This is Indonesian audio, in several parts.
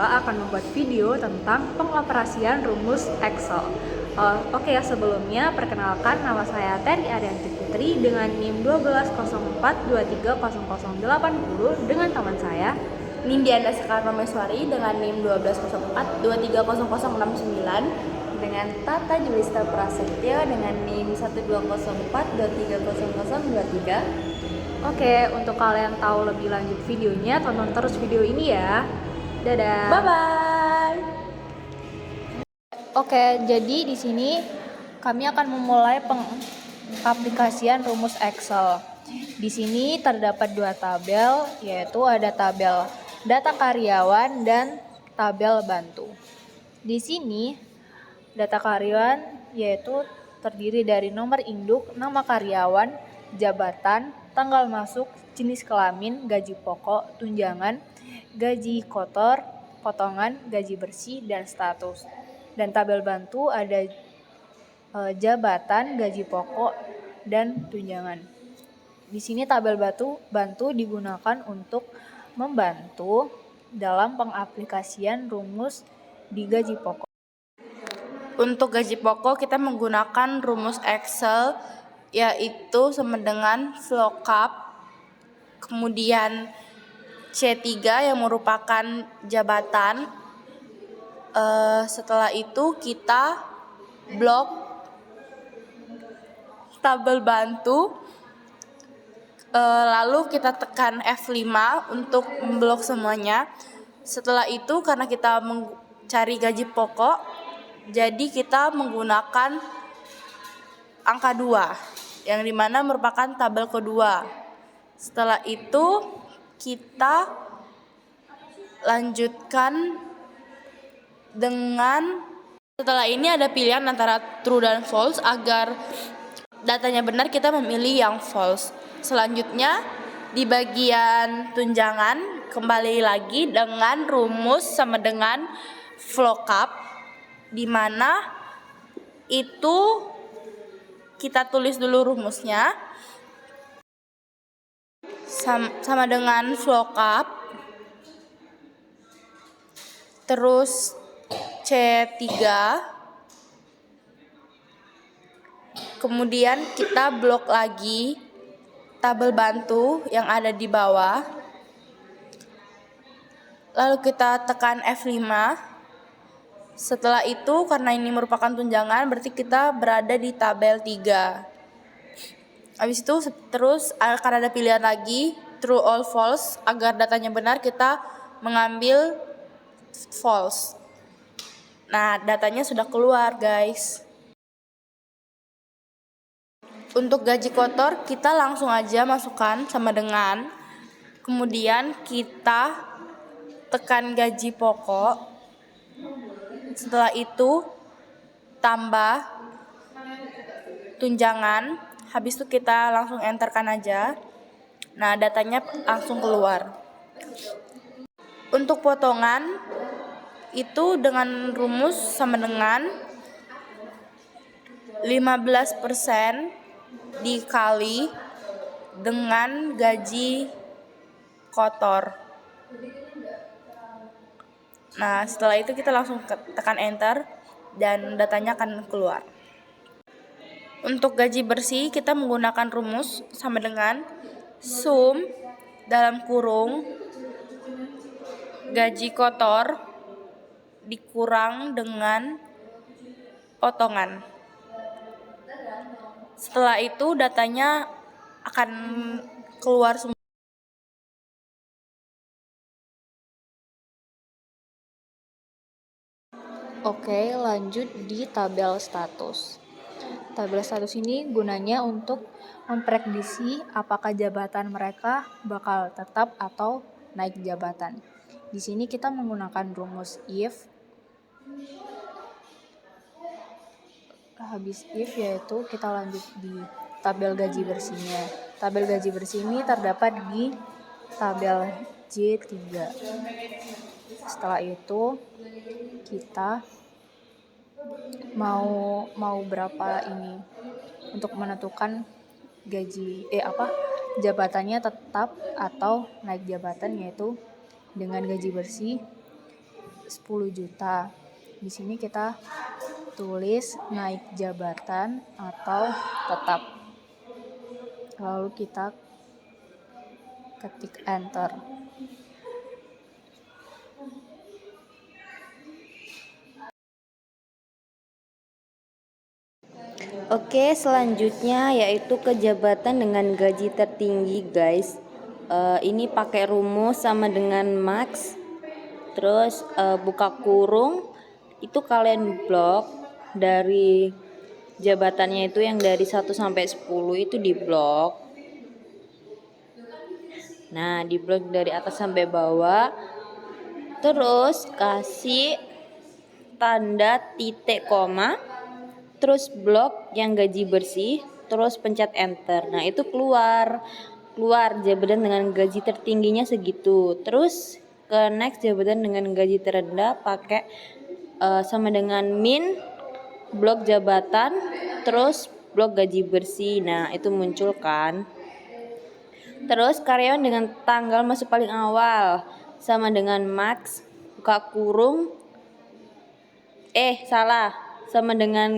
akan membuat video tentang pengoperasian rumus Excel. Oke, sebelumnya perkenalkan, nama saya Terry Arianti Putri dengan NIM 1204230080 dengan teman saya Nindya Sekarno Meswari dengan NIM 1204230069 dengan Tata Julista Prasetyo dengan NIM 1204230023. Oke, untuk kalian tahu lebih lanjut videonya, tonton terus video ini ya. Dadah. Bye-bye. Oke, jadi di sini kami akan memulai pengaplikasian rumus Excel. Di sini terdapat dua tabel, yaitu ada tabel data karyawan dan tabel bantu. Di sini data karyawan yaitu terdiri dari nomor induk, nama karyawan, jabatan, tanggal masuk, jenis kelamin, gaji pokok, tunjangan, gaji kotor, potongan, gaji bersih, dan status. Dan tabel bantu ada jabatan, gaji pokok, dan tunjangan. Di sini tabel bantu digunakan untuk membantu dalam pengaplikasian rumus di gaji pokok. Untuk gaji pokok kita menggunakan rumus Excel, yaitu sama dengan VLOOKUP, kemudian C3 yang merupakan jabatan. Setelah itu kita blok tabel bantu, lalu kita tekan F5 untuk memblok semuanya. Setelah itu karena kita mencari gaji pokok, jadi kita menggunakan angka 2 yang dimana merupakan tabel kedua. Setelah itu kita lanjutkan dengan, setelah ini ada pilihan antara true dan false. Agar datanya benar kita memilih yang false. Selanjutnya di bagian tunjangan kembali lagi dengan rumus sama dengan VLOOKUP, di mana itu kita tulis dulu rumusnya sama dengan VLOOKUP, terus C3, kemudian kita blok lagi tabel bantu yang ada di bawah, lalu kita tekan F5. Setelah itu karena ini merupakan tunjangan, berarti kita berada di tabel 3. Habis itu terus akan ada pilihan lagi true or false. Agar datanya benar kita mengambil false. Nah, datanya sudah keluar, guys. Untuk gaji kotor kita langsung aja masukkan sama dengan, kemudian kita tekan gaji pokok. Setelah itu tambah tunjangan, habis itu kita langsung enterkan aja. Nah, datanya langsung keluar. Untuk potongan itu dengan rumus sama dengan 15% dikali dengan gaji kotor. Nah, setelah itu kita langsung tekan enter dan datanya akan keluar. Untuk gaji bersih kita menggunakan rumus sama dengan sum dalam kurung gaji kotor dikurang dengan potongan. Setelah itu datanya akan keluar semua. Oke, lanjut di tabel status. Tabel status ini gunanya untuk memprediksi apakah jabatan mereka bakal tetap atau naik jabatan. Di sini kita menggunakan rumus if. Habis if yaitu kita lanjut di tabel gaji bersihnya. Tabel gaji bersih ini terdapat di tabel J3. Setelah itu kita mau berapa ini untuk menentukan jabatannya tetap atau naik jabatan, yaitu dengan gaji bersih 10 juta. Di sini kita tulis naik jabatan atau tetap. Lalu kita ketik enter. Oke, selanjutnya yaitu ke jabatan dengan gaji tertinggi, guys. Ini pakai rumus sama dengan max. Terus buka kurung, itu kalian blok dari jabatannya itu yang dari 1 sampai 10 itu diblok. Nah, diblok dari atas sampai bawah. Terus kasih tanda titik koma. Terus blok yang gaji bersih, terus pencet enter. Nah, itu keluar jabatan dengan gaji tertingginya segitu. Terus ke next jabatan dengan gaji terendah pakai sama dengan min blok jabatan terus blok gaji bersih. Nah, itu muncul kan. Terus karyawan dengan tanggal masuk paling awal sama dengan max buka kurung sama dengan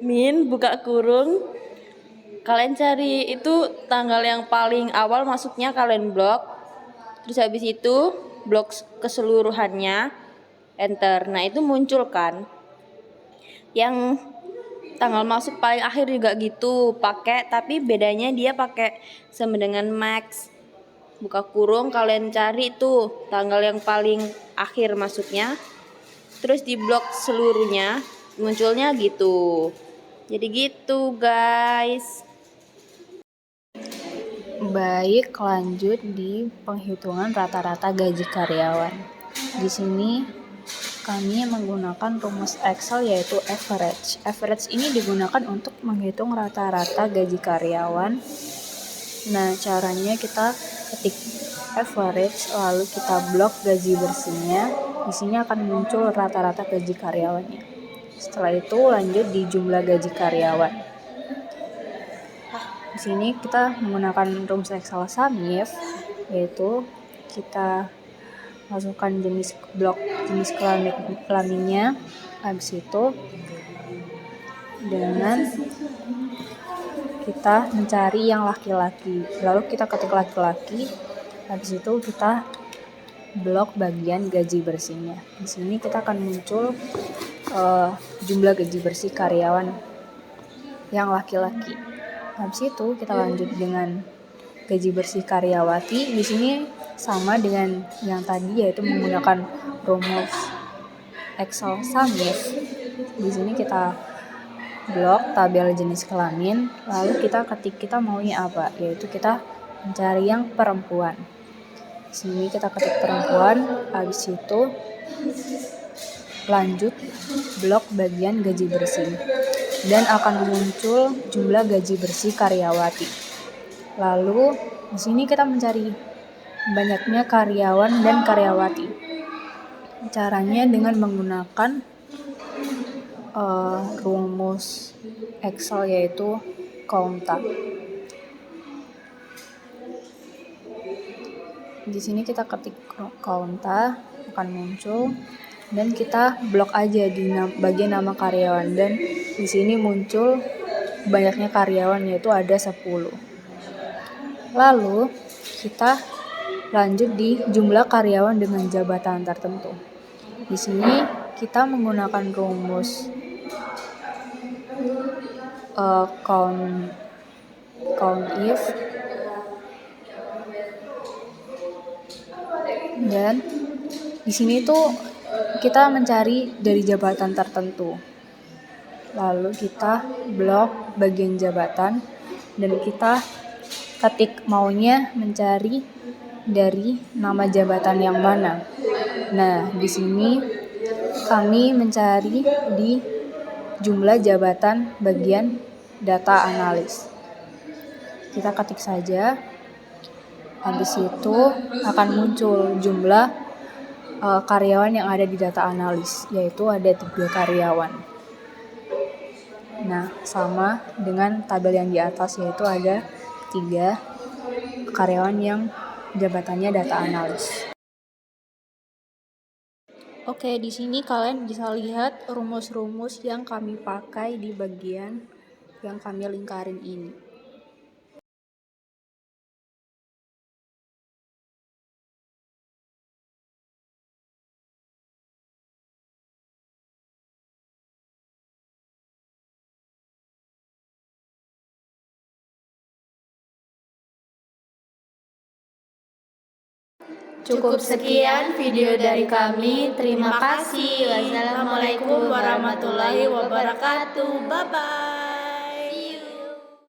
min buka kurung. Kalian cari itu tanggal yang paling awal masuknya kalian blok. Terus habis itu blok keseluruhannya enter. Nah, itu muncul kan. Yang tanggal masuk paling akhir juga gitu pakai, tapi bedanya dia pakai sama dengan max buka kurung. Kalian cari tuh tanggal yang paling akhir masuknya, terus di blok seluruhnya munculnya gitu. Jadi gitu, guys. Baik, lanjut di penghitungan rata-rata gaji karyawan. Di sini kami menggunakan rumus Excel yaitu average. Average ini digunakan untuk menghitung rata-rata gaji karyawan. Nah, caranya kita ketik average lalu kita blok gaji bersihnya. Di sini akan muncul rata-rata gaji karyawannya. Setelah itu lanjut di jumlah gaji karyawan. Di sini kita menggunakan rumus Excel SUMIF, yaitu kita masukkan jenis kelaminnya, habis itu dengan kita mencari yang laki-laki, lalu kita ketik laki-laki, habis itu kita blok bagian gaji bersihnya. Di sini kita akan muncul jumlah gaji bersih karyawan yang laki-laki. Habis itu kita lanjut dengan gaji bersih karyawati. Di sini sama dengan yang tadi, yaitu menggunakan rumus Excel SUMIF. Di sini kita blok tabel jenis kelamin, lalu kita ketik kita maunya apa, yaitu kita mencari yang perempuan. Di sini kita ketik perempuan, habis itu lanjut blok bagian gaji bersih dan akan muncul jumlah gaji bersih karyawati. Lalu di sini kita mencari banyaknya karyawan dan karyawati. Caranya dengan menggunakan rumus Excel yaitu Counta. Di sini kita ketik Counta, akan muncul dan kita blok aja di bagian nama karyawan, dan di sini muncul banyaknya karyawan yaitu ada 10. Lalu kita lanjut di jumlah karyawan dengan jabatan tertentu. Di sini kita menggunakan rumus count if, dan di sini tuh kita mencari dari jabatan tertentu. Lalu kita blok bagian jabatan dan kita ketik maunya mencari dari nama jabatan yang mana. Nah, di sini kami mencari di jumlah jabatan bagian data analis. Kita ketik saja. Habis itu akan muncul jumlah karyawan yang ada di data analis, yaitu ada 3 karyawan. Nah, sama dengan tabel yang di atas, yaitu ada 3 karyawan yang jabatannya data analis. Oke, di sini kalian bisa lihat rumus-rumus yang kami pakai di bagian yang kami lingkarin ini. Cukup sekian video dari kami. Terima kasih. Wassalamualaikum warahmatullahi wabarakatuh. Bye bye.